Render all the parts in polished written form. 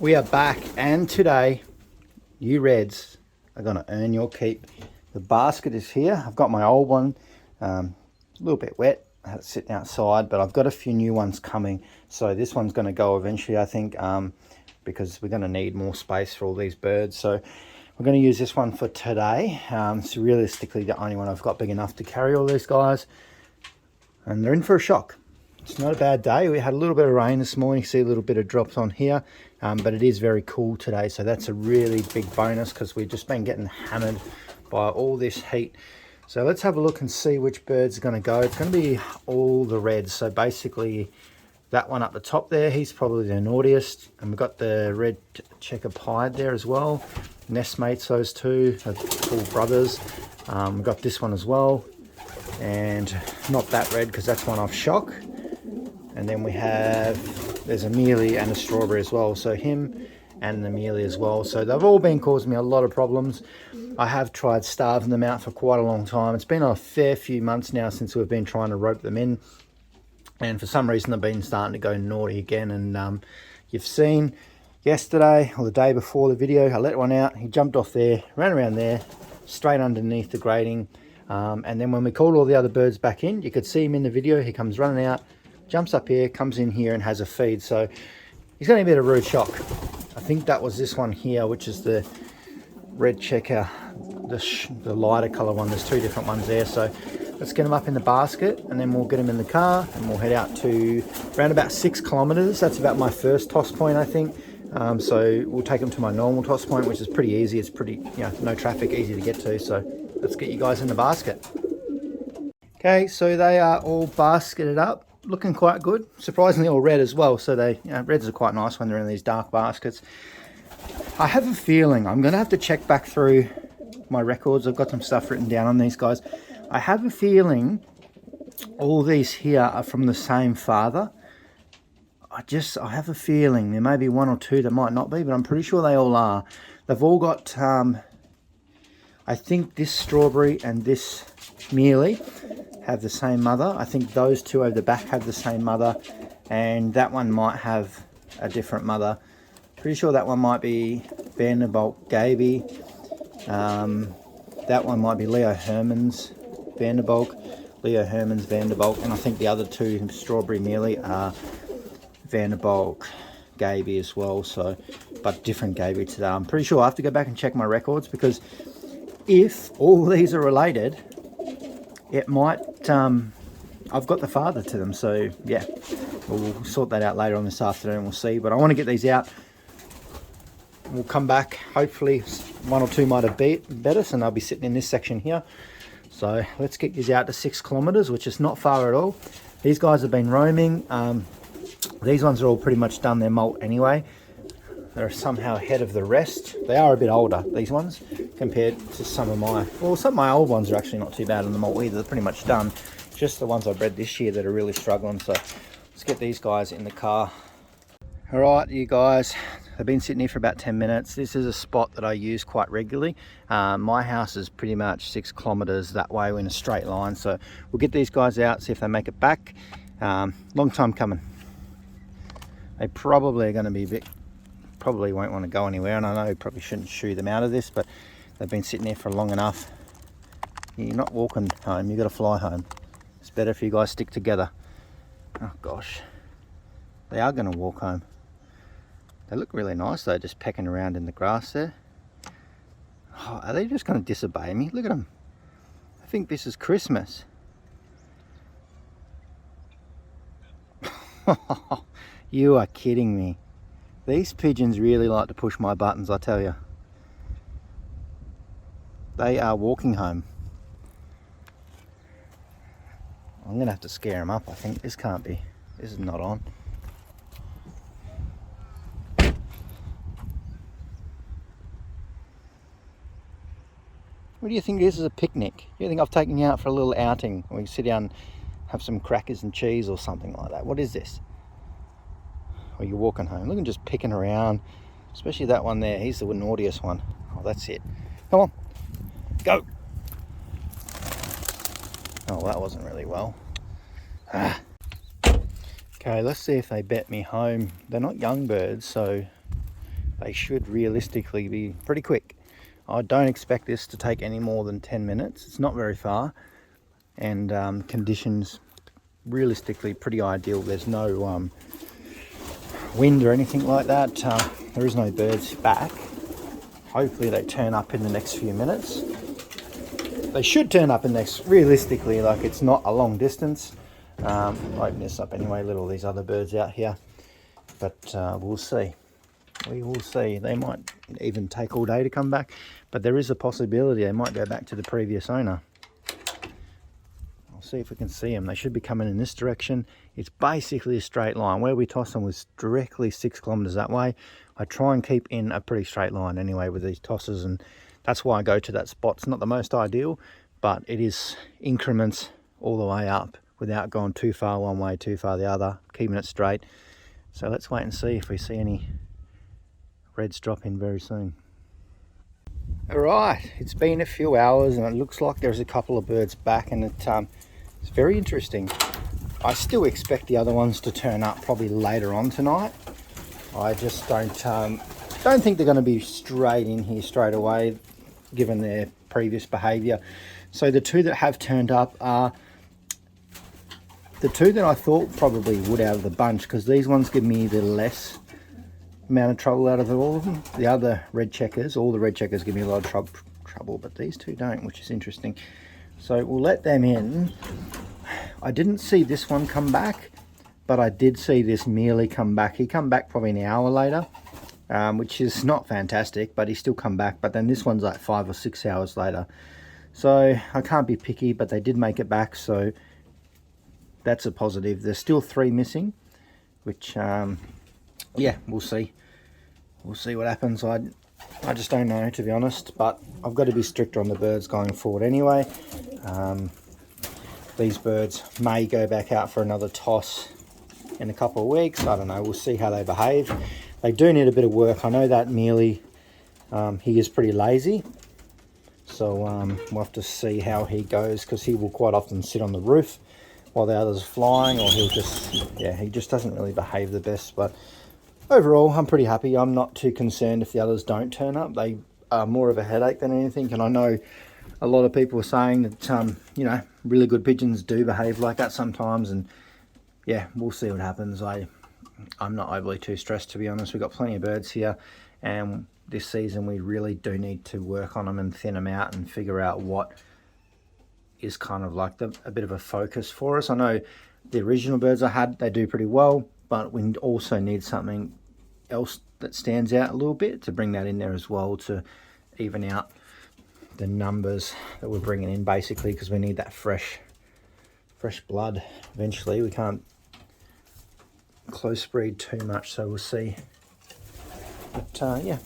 We are back, and today you reds are going to earn your keep. The basket is here. I've got my old one, a little bit wet. I had it sitting outside, but I've got a few new ones coming. So this one's going to go eventually, I think, because we're going to need more space for all these birds. So we're going to use this one for today. It's realistically the only one I've got big enough to carry all these guys, and they're in for a shock. It's not a bad day. We had a little bit of rain this morning. You see a little bit of drops on here, but it is very cool today. So that's a really big bonus because we've just been getting hammered by all this heat. So let's have a look and see which birds are going to go. It's going to be all the reds. So basically that one up the top there, he's probably the naughtiest. And we've got the red checker pied there as well. Nestmates, those two, are full brothers. We've got this one as well. And not that red because that's one off shock. And then we have, there's a mealy and a strawberry as well. So him and the mealy as well. So they've all been causing me a lot of problems. I have tried starving them out for quite a long time. It's been a fair few months now since we've been trying to rope them in. And for some reason they've been starting to go naughty again. And you've seen yesterday or the day before the video, I let one out. He jumped off there, ran around there, straight underneath the grating. And then when we called all the other birds back in, you could see him in the video. He comes running out, jumps up here, comes in here and has a feed. So he's going to be a rude shock. I think that was this one here, which is the red checker, the lighter color one. There's two different ones there. So let's get him up in the basket and then we'll get him in the car and we'll head out to around about 6 kilometers. That's about my first toss point, I think. So we'll take him to my normal toss point, which is pretty easy. It's pretty, no traffic, easy to get to. So let's get you guys in the basket. Okay, so they are all basketed up. Looking quite good, surprisingly all red as well. So they, reds are quite nice when they're in these dark baskets. I have a feeling I'm going to have to check back through my records. I've got some stuff written down on these guys. I have a feeling all these here are from the same father. I have a feeling there may be one or two that might not be, but I'm pretty sure they all are. They've all got, I think this strawberry and this mealy have the same mother. I think those two over the back have the same mother, and that one might have a different mother. Pretty sure that one might be Vanderbilt Gaby. That one might be Leo Herman's Vanderbilt, Leo Herman's Vanderbilt, and I think the other two, strawberry mealy, are Vanderbilt Gaby as well. So, but different Gaby today. I'm pretty sure I have to go back and check my records, because if all these are related, it might, I've got the father to them. So yeah, we'll sort that out later on this afternoon. We'll see, but I want to get these out. We'll come back, hopefully one or two might have bet us, and they'll be sitting in this section here. So let's get these out to 6 kilometers, which is not far at all. These guys have been roaming. These ones are all pretty much done their molt anyway. They're somehow ahead of the rest. They are a bit older, these ones, compared to some of my old ones are actually not too bad on the molt either. They're pretty much done. Just the ones I bred this year that are really struggling. So let's get these guys in the car. All right, you guys, they've been sitting here for about 10 minutes. This is a spot that I use quite regularly. My house is pretty much 6 kilometers that way in a straight line. So we'll get these guys out, see if they make it back. Long time coming. They probably are going to be a bit, probably won't want to go anywhere, and I know you probably shouldn't shoo them out of this, but they've been sitting there for long enough. You're not walking home, you've got to fly home. It's better if you guys stick together. Oh gosh, they are going to walk home. They look really nice though, just pecking around in the grass there. Oh, are they just going to disobey me? Look at them. I think this is Christmas. You are kidding me. These pigeons really like to push my buttons, I tell you. They are walking home. I'm going to have to scare them up, I think. This can't be. This is not on. What do you think this is, a picnic? Do you think I've taken you out for a little outing? We sit down and have some crackers and cheese or something like that. What is this? Or you're walking home. Look at just picking around. Especially that one there. He's the naughtiest one. Oh, that's it. Come on. Go. Oh, that wasn't really well. Okay, let's see if they bet me home. They're not young birds, so they should realistically be pretty quick. I don't expect this to take any more than 10 minutes. It's not very far, and conditions realistically pretty ideal. There's no wind or anything like that. There is no birds back. Hopefully they turn up in the next few minutes. They should turn up in next, realistically, like it's not a long distance. Open this up anyway, let all these other birds out here. But we'll see. We will see. They might even take all day to come back, but there is a possibility they might go back to the previous owner. I'll see if we can see them. They should be coming in this direction. It's basically a straight line. Where we toss them was directly 6 kilometers that way. I try and keep in a pretty straight line anyway with these tosses, and that's why I go to that spot. It's not the most ideal, but it is increments all the way up without going too far one way, too far the other, keeping it straight. So let's wait and see if we see any reds drop in very soon. Alright, it's been a few hours and it looks like there's a couple of birds back, and it's very interesting. I still expect the other ones to turn up probably later on tonight. I just don't think they're going to be straight in here straight away given their previous behaviour. So the two that have turned up are the two that I thought probably would out of the bunch, because these ones give me the less amount of trouble out of all of them. The other red checkers, all the red checkers give me a lot of trouble, but these two don't, which is interesting. So we'll let them in. I didn't see this one come back, but I did see this mealy come back. He come back probably an hour later, which is not fantastic, but he still come back. But then this one's like 5 or 6 hours later. So I can't be picky, but they did make it back, so that's a positive. There's still 3 missing, which yeah, we'll see. We'll see what happens. I just don't know, to be honest, but I've got to be stricter on the birds going forward anyway. These birds may go back out for another toss in a couple of weeks. I don't know. We'll see how they behave. They do need a bit of work. I know that Mealy, he is pretty lazy. So we'll have to see how he goes, because he will quite often sit on the roof while the others are flying, or he'll just, yeah, he just doesn't really behave the best. But overall, I'm pretty happy. I'm not too concerned if the others don't turn up. They are more of a headache than anything. And I know a lot of people are saying that, you know, really good pigeons do behave like that sometimes. And yeah, we'll see what happens. I'm not overly too stressed, to be honest. We've got plenty of birds here. And this season, we really do need to work on them and thin them out and figure out what is kind of like a bit of a focus for us. I know the original birds I had, they do pretty well, but we also need something else that stands out a little bit to bring that in there as well, to even out the numbers that we're bringing in, basically, because we need that fresh blood eventually. We can't close breed too much, so we'll see. But yeah,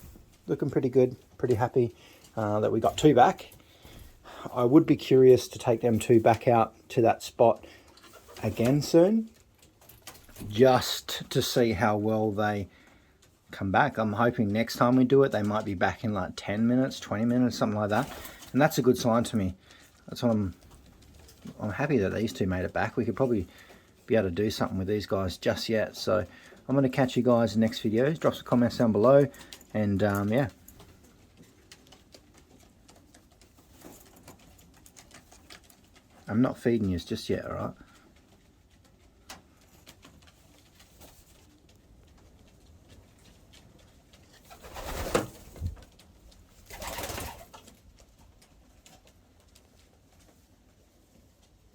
looking pretty good, pretty happy that we got 2 back. I would be curious to take them 2 back out to that spot again soon, just to see how well they come back. I'm hoping next time we do it, they might be back in like 10 minutes, 20 minutes, something like that. And that's a good sign to me. That's what I'm happy that these 2 made it back. We could probably be able to do something with these guys just yet. So I'm going to catch you guys in the next video. Drop some comments down below, and yeah. I'm not feeding you just yet, alright?